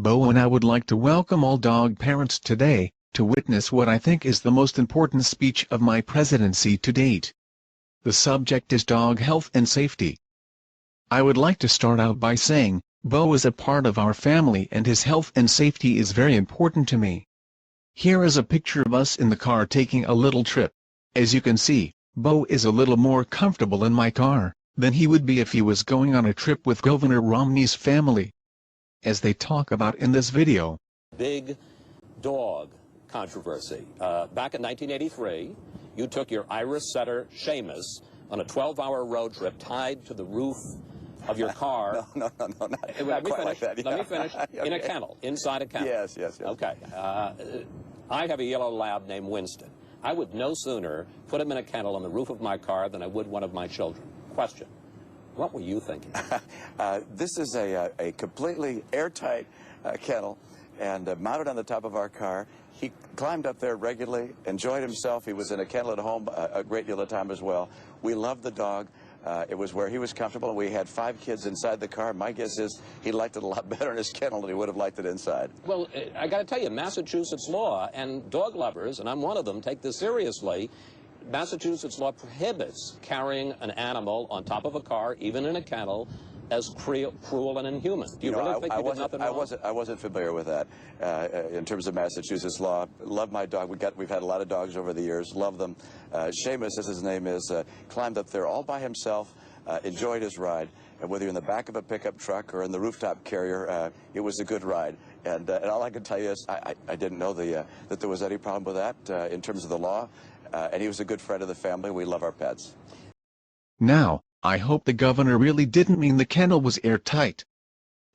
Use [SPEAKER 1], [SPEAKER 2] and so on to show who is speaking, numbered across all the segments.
[SPEAKER 1] Bo and I would like to welcome all dog parents today, to witness what I think is the most important speech of my presidency to date. The subject is dog health and safety. I would like to start out by saying, Bo is a part of our family and his health and safety is very important to me. Here is a picture of us in the car taking a little trip. As you can see, Bo is a little more comfortable in my car than he would be if he was going on a trip with Governor Romney's family. As they talk about in this video.
[SPEAKER 2] Big dog controversy. Back in 1983, you took your Irish setter, Seamus, on a 12-hour road trip tied to the roof of your car.
[SPEAKER 3] No,
[SPEAKER 2] Let me finish. Let me finish. In a kennel, inside a kennel.
[SPEAKER 3] Yes.
[SPEAKER 2] Okay. I have a yellow lab named Winston. I would no sooner put him in a kennel on the roof of my car than I would one of my children. Question. What were you thinking?
[SPEAKER 3] This is a completely airtight kennel and mounted on the top of our car. He climbed up there regularly, enjoyed himself. He was in a kennel at home a great deal of time as well. We loved the dog. It was where he was comfortable, and we had 5 kids inside the car. My guess is he liked it a lot better in his kennel than he would have liked it inside.
[SPEAKER 2] Well, I got to tell you, Massachusetts law and dog lovers, and I'm one of them, take this seriously. Massachusetts law prohibits carrying an animal on top of a car, even in a kennel, as cruel and inhuman. Do you really think you did nothing wrong?
[SPEAKER 3] I wasn't familiar with that in terms of Massachusetts law. Love my dog. We've had a lot of dogs over the years. Love them. Seamus, as his name is, climbed up there all by himself, enjoyed his ride. And whether you're in the back of a pickup truck or in the rooftop carrier, it was a good ride. And all I can tell you is I didn't know that there was any problem with that in terms of the law. And he was a good friend of the family. We love our pets.
[SPEAKER 1] Now, I hope the governor really didn't mean the kennel was airtight.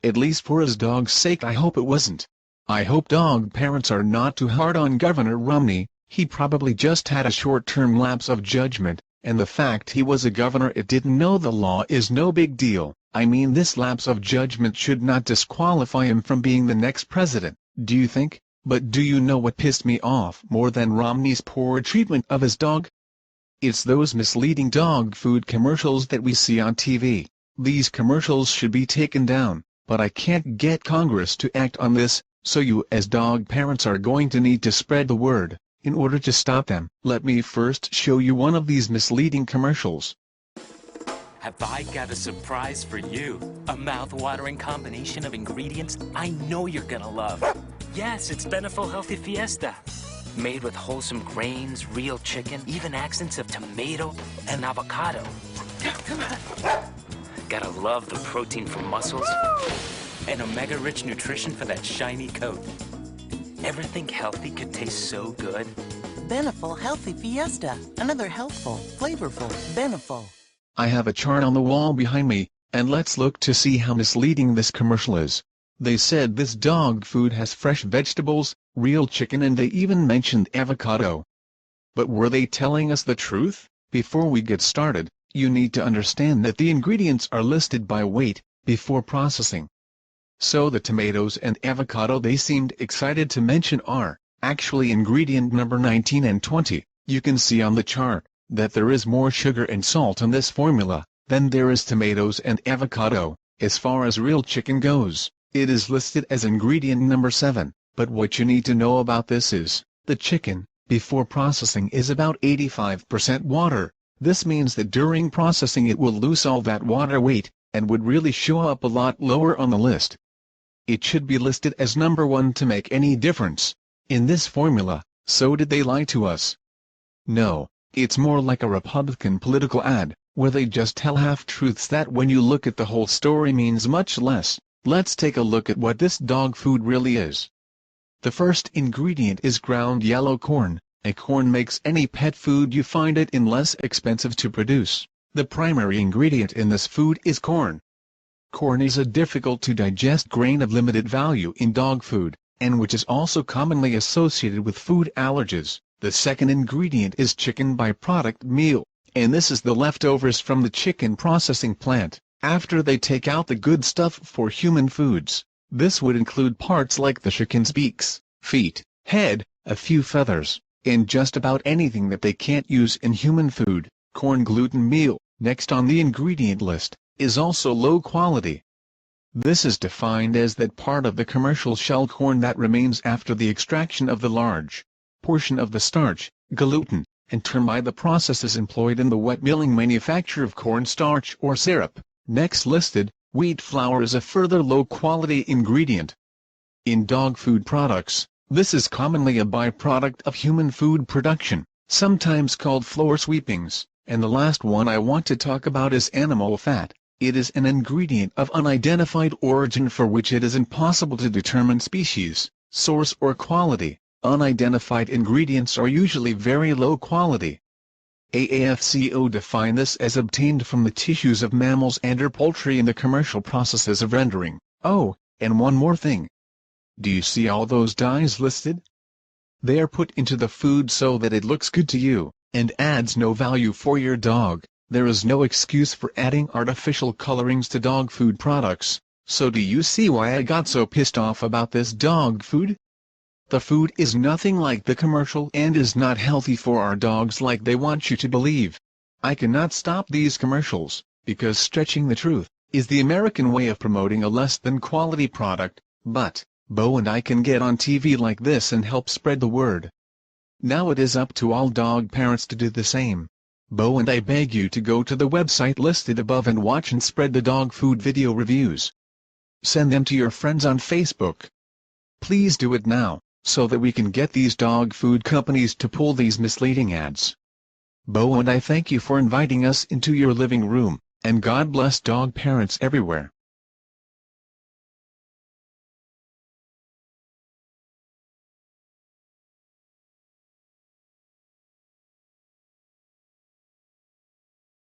[SPEAKER 1] At least for his dog's sake I hope it wasn't. I hope dog parents are not too hard on Governor Romney. He probably just had a short-term lapse of judgment, and the fact he was a governor and didn't know the law is no big deal. I mean, this lapse of judgment should not disqualify him from being the next president, do you think? But do you know what pissed me off more than Romney's poor treatment of his dog? It's those misleading dog food commercials that we see on TV. These commercials should be taken down, but I can't get Congress to act on this, so you as dog parents are going to need to spread the word, in order to stop them. Let me first show you one of these misleading commercials.
[SPEAKER 4] Have I got a surprise for you? A mouth-watering combination of ingredients I know you're gonna love. Yes, it's Beneful Healthy Fiesta. Made with wholesome grains, real chicken, even accents of tomato and avocado. Gotta love the protein for muscles and omega-rich nutrition for that shiny coat. Ever think healthy could taste so good?
[SPEAKER 5] Beneful Healthy Fiesta. Another healthful, flavorful Beneful.
[SPEAKER 1] I have a chart on the wall behind me, and let's look to see how misleading this commercial is. They said this dog food has fresh vegetables, real chicken, and they even mentioned avocado. But were they telling us the truth? Before we get started, you need to understand that the ingredients are listed by weight, before processing. So the tomatoes and avocado they seemed excited to mention are, actually ingredient number 19 and 20. You can see on the chart, that there is more sugar and salt in this formula, than there is tomatoes and avocado. As far as real chicken goes, it is listed as ingredient number 7, but what you need to know about this is, the chicken, before processing is about 85% water. This means that during processing it will lose all that water weight, and would really show up a lot lower on the list. It should be listed as number 1 to make any difference. In this formula, so did they lie to us? No, it's more like a Republican political ad, where they just tell half-truths that when you look at the whole story means much less. Let's take a look at what this dog food really is. The first ingredient is ground yellow corn. A corn makes any pet food you find it in less expensive to produce. The primary ingredient in this food is corn. Corn is a difficult to digest grain of limited value in dog food, and which is also commonly associated with food allergies. The second ingredient is chicken byproduct meal, and this is the leftovers from the chicken processing plant, after they take out the good stuff for human foods. This would include parts like the chicken's beaks, feet, head, a few feathers, and just about anything that they can't use in human food. Corn gluten meal, next on the ingredient list, is also low quality. This is defined as that part of the commercial shelled corn that remains after the extraction of the large portion of the starch, gluten, and termite the processes employed in the wet milling manufacture of cornstarch or syrup. Next listed, wheat flour is a further low-quality ingredient. In dog food products, this is commonly a byproduct of human food production, sometimes called floor sweepings, and the last one I want to talk about is animal fat. It is an ingredient of unidentified origin for which it is impossible to determine species, source or quality. Unidentified ingredients are usually very low quality. AAFCO define this as obtained from the tissues of mammals and/or poultry in the commercial processes of rendering. Oh, and one more thing. Do you see all those dyes listed? They are put into the food so that it looks good to you, and adds no value for your dog. There is no excuse for adding artificial colorings to dog food products, so do you see why I got so pissed off about this dog food? The food is nothing like the commercial and is not healthy for our dogs like they want you to believe. I cannot stop these commercials, because stretching the truth is the American way of promoting a less than quality product, but Bo and I can get on TV like this and help spread the word. Now it is up to all dog parents to do the same. Bo and I beg you to go to the website listed above and watch and spread the dog food video reviews. Send them to your friends on Facebook. Please do it now, so that we can get these dog food companies to pull these misleading ads. Bo and I thank you for inviting us into your living room, and God bless dog parents everywhere.